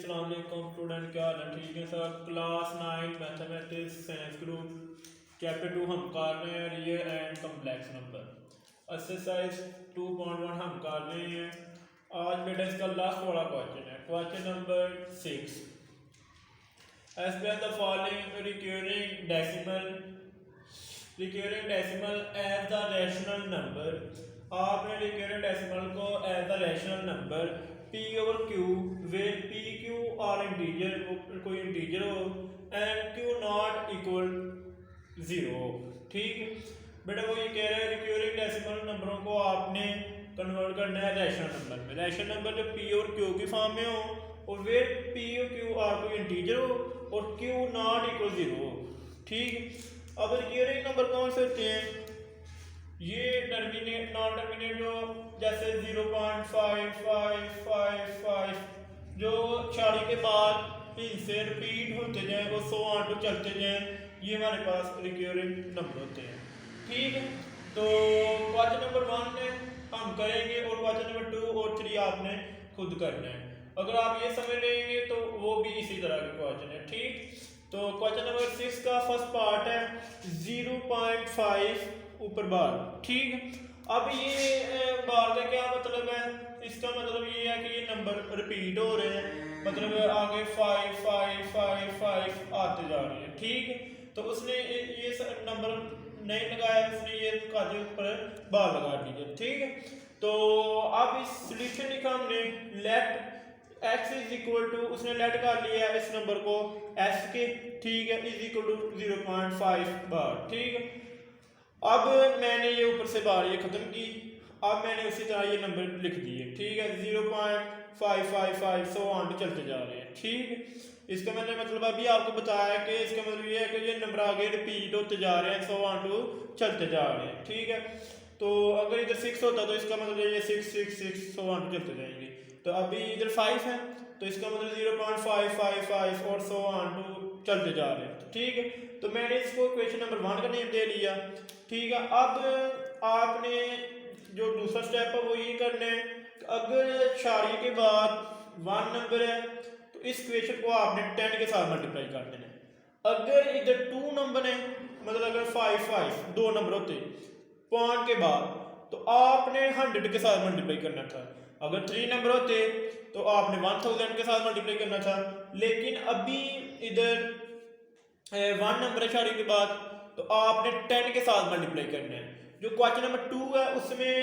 अस्सलाम वालेकुम स्टूडेंट, क्या हाल है? ठीक है sir. Class 9 mathematics science group chapter 2 हम कर रहे हैं, real and complex number. Exercise 2.1 हम कर रहे हैं। आज बेटा इसका लास्ट वाला क्वेश्चन है, question number 6। Express the following recurring decimal as the rational number. आपने रिक्यूरिंग डेसिमल को as the rational number P over Q where P Q are integer, कोई इंटीजर हो एंड क्यू नॉट इक्वल 0। ठीक बेटा, वो ये कह रहा है रिक्यूरिंग डेसिमल नंबरों को आपने कन्वर्ट करना है रैशनल नंबर में। रैशनल नंबर जो पी और क्यू की फॉर्म में हो और वेर पी और क्यू आर कोई इंटीजर हो और क्यू नॉट इक्वल 0 हो। ठीक, अब रिक्यूरिंग नंबर कौन से होते हैं? ये टर्मिनेट नॉन टर्मिनेट जो जैसे 0.5555 जो 40 के बाद इनसे रिपीट होते जाए वो 100 ऑन टू चलते जाए, ये हमारे पास रिक्यूरिंग नंबर होते हैं। ठीक है, तो क्वेश्चन नंबर 1 में हम करेंगे और क्वेश्चन नंबर 2 और 3 आपने खुद करना है। अगर आप ये समझ लेंगे तो वो भी इसी तरह के क्वेश्चन है। ठीक, तो क्वेश्चन नंबर 6 का फर्स्ट पार्ट है 0.5 ऊपर बार। ठीक, अब ये बार का क्या मतलब है? इसका मतलब ये है कि ये नंबर रिपीट हो रहे हैं, मतलब आगे 5 5 5 5 आते जा रहे हैं। ठीक, तो उसने ये नंबर नहीं लगाया, उसने ये काजे ऊपर बार लगा दीजिए। ठीक है, तो अब इस सोल्यूशन लिखा हमने let x is equal to, उसने लेट कर लिया इस नंबर को s के। ठीक है, इज इक्वल टू 0.5 बार। ठीक है, अब मैंने ये ऊपर से बार ये खत्म की, अब मैंने उसी तरह ये नंबर लिख दिए। ठीक है, 0.555 100 ऑन चलते जा रहे हैं। ठीक, इसका मैंने मतलब अभी आपको बताया कि इसका मतलब ये है कि ये नंबर आगे रिपीट होते जा रहे हैं, 100 ऑन टू चलते जा रहे हैं। ठीक है, तो अगर इधर 6 होता तो इसका मतलब ये 6 6 6 100 ऑन टू चलते जाएंगे। तो अभी इधर 5 है तो इसका मतलब 0.555 और 100 ऑन टू चलते जा रहे हैं। ठीक है, तो मैंने इसको क्वेश्चन नंबर 1 का नेम दे लिया। ठीक है, अब आपने जो दूसरा स्टेप है वो ये करना है, अगर 40 के बाद 1 नंबर है तो इस क्वेश्चन को आपने 10 के साथ मल्टीप्लाई कर देना है। अगर इधर 2 नंबर है, मतलब अगर 5 5 2 नंबर होते पॉइंट के बाद तो आपने 100 के साथ मल्टीप्लाई करना था। अगर 3 नंबर होते तो आपने 1000 के साथ मल्टीप्लाई करना था। लेकिन अभी इधर 1 नंबर है 40 के बाद तो आपने 10 के साथ मल्टीप्लाई करना है। जो क्वेश्चन नंबर 2 है उसमें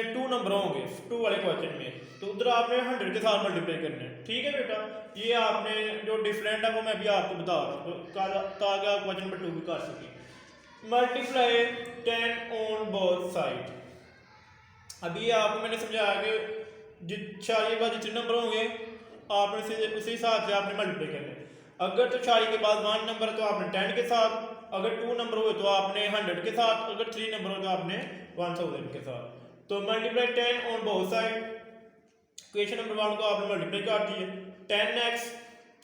2 नंबर होंगे 2 वाले क्वेश्चन में, तो उधर आपने 100 के साथ मल्टीप्लाई करना है। ठीक है बेटा, ये आपने जो डिफरेंट है वो मैं भी आपको बता रहा हूँ ताकि आप क्वेश्चन नंबर 2 भी कर सकें। Multiply 10 on both side. अभी आपको मैंने समझाया कि 40 के बाद जितने नंबर होंगे आपने उसी हिसाब से आपने मल्टीप्लाई करना है। अगर तो 40 के बाद 1 नंबर तो आपने 10 के साथ, अगर 2 नंबर हुए तो आपने 100 के साथ, अगर 3 नंबर हो तो आपने 1000 के साथ। तो multiply 10 on both side. Question number 1 को आपने मल्टीप्लाई कर दिए, 10x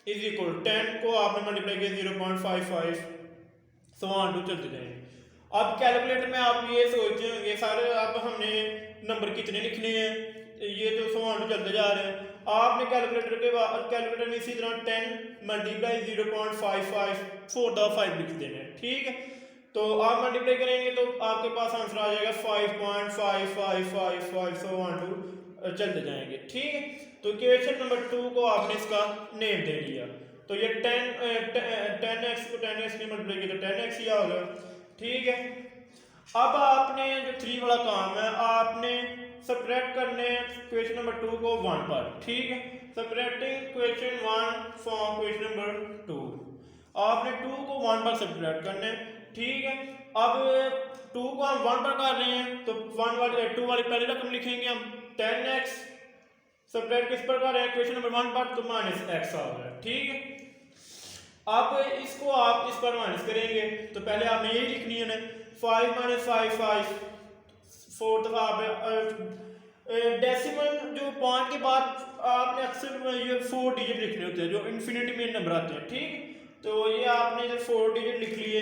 इज इक्वल 10 को आपने मल्टीप्लाई किया 0.55 100 ऑन टू चलते जाएंगे। अब कैलकुलेटर में आप ये सोचते होंगे सारे अब हमने नंबर कितने लिखने हैं, ये तो 100 ऑन टू चलते जा रहे हैं। आपने कैलकुलेटर में इसी तरह 10 मल्टीप्लाई 0.55 4 दफा 5 लिख देना है। ठीक है, तो आप मल्टीप्लाई करेंगे तो आपके पास आंसर आ जाएगा 5.5555 100 ऑन टू चलते जाएंगे। ठीक है, तो क्वेश्चन नंबर 2 को आपने इसका नेम दे दिया, तो ये 10x को 10x में मल्टीप्लाई किया तो 10x ही आ गया। ठीक है, अब आपने जो 3 वाला काम है आपने सब्ट्रैक्ट करने क्वेश्चन नंबर 2 को 1 पर। ठीक है, subtracting question 1 from question number 2, आपने 2 को 1 पर सब्ट्रैक्ट करने। ठीक है, अब 2 को हम 1 पर कर रहे हैं तो 2 वाली पहली रकम लिखेंगे हम 10x, सब्ट्रैक्ट किस पर कर रहे हैं क्वेश्चन नंबर 1 पर, तो -x आ गया। ठीक है, अब इसको आप इस पर माइनस करेंगे तो पहले आपने यही लिखनी है ना 5 - 5 5 4 दफा आप डेसिमल जो पॉइंट के बाद आपने अक्सर ये 4 डिजिट लिखने होते हैं जो इन्फिनिटी में नंबर आते हैं। ठीक, तो ये आपने जब 4 डिजिट लिख लिए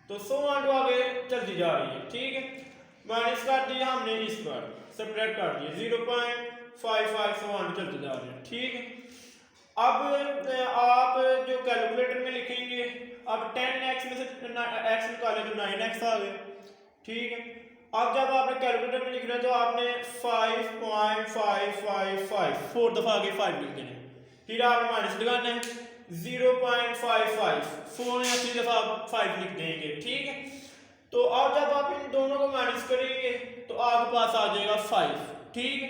तो 100 ऑन टू आगे चलती जा रही है। ठीक है, माइनस कर दिया हमने इस पर, सब्ट्रैक्ट कर दिया 5 सो ऑन चलते जा रहे हैं। ठीक है, अब आप जो कैलकुलेटर में लिखेंगे, अब 10x में से x निकाले तो 9x आ गए। ठीक है, अब जब आपने कैलकुलेटर में लिखना है तो आपने 5.555 4 दफा आगे 5 लिख देना है, फिर आपने माइनस लगाना है 0.55 4 या 3 दफा 5 लिख देंगे। ठीक है, तो अब जब आप इन दोनों को माइनस करेंगे तो आपके पास आ जाएगा 5। ठीक है,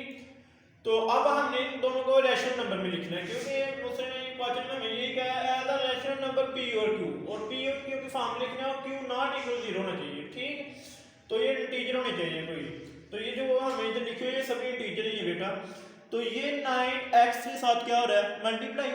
तो अब हमने इन दोनों को रैशनल नंबर में लिखना है, क्योंकि उसने क्वेश्चन में यही कहा है as a rational number p और q, और p और q की फॉर्म लिखना है और q नॉट इक्वल 0 होना चाहिए। ठीक है, तो ये इंटीजर होने चाहिए कोई, तो ये जो हमें इधर लिखे हुए सभी इंटीजर ही है बेटा। तो ये 9x के साथ क्या हो रहा है, मल्टीप्लाई।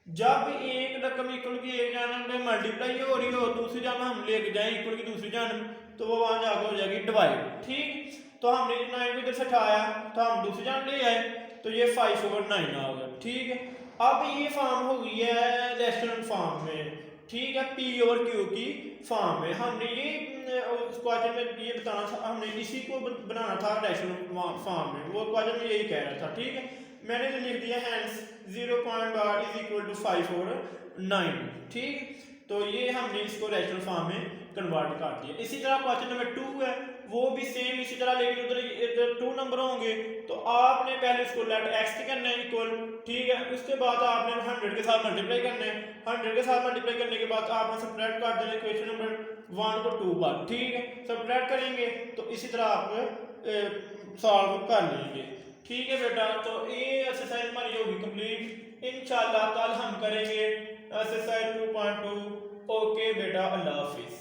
जब एक रकम इक्वल की एक जानब में मल्टीप्लाई हो रही हो, दूसरी जानब हम लेके जाए इक्वल की दूसरी जानब, तो वो वहां जाकर हो जाएगी डिवाइड। ठीक, तो हमने 9 को इधर से हटाया तो हम दूसरी जानब ले आए, तो ये 5/9 आ गया। ठीक है, अब ये फॉर्म हो गई है रैशनल फॉर्म में। ठीक है, p और q की फॉर्म में हमने ये क्वेश्चन में ये बताना था, हमने इसी को बनाना था रैशनल फॉर्म में, वो क्वेश्चन में यही कह रहा था। ठीक है, मैंने जो लिख दिया हैंस 0.5 = 5/9। ठीक, तो ये हमने इसको रैशनल फॉर्म में कन्वर्ट कर दिया। इसी तरह क्वेश्चन नंबर 2 है, वो भी सेम इसी तरह, लेकिन उधर 2 नंबर होंगे, तो आपने पहले इसको लेट x के करना है इक्वल। ठीक है, उसके बाद आपने 100 के साथ मल्टीप्लाई करना है, 100 के साथ मल्टीप्लाई करने के बाद आपने सब्ट्रैक्ट कर देना इक्वेशन नंबर 1 को 2 बार। ठीक है, सब्ट्रैक्ट करेंगे तो इसी तरह आप सॉल्व कर लेंगे। ठीक है बेटा, तो ये एक्सरसाइज हमारी होगी कंप्लीट। इंशाल्लाह कल हम करेंगे एक्सरसाइज 2.2। ओके बेटा, अल्लाह हाफिज।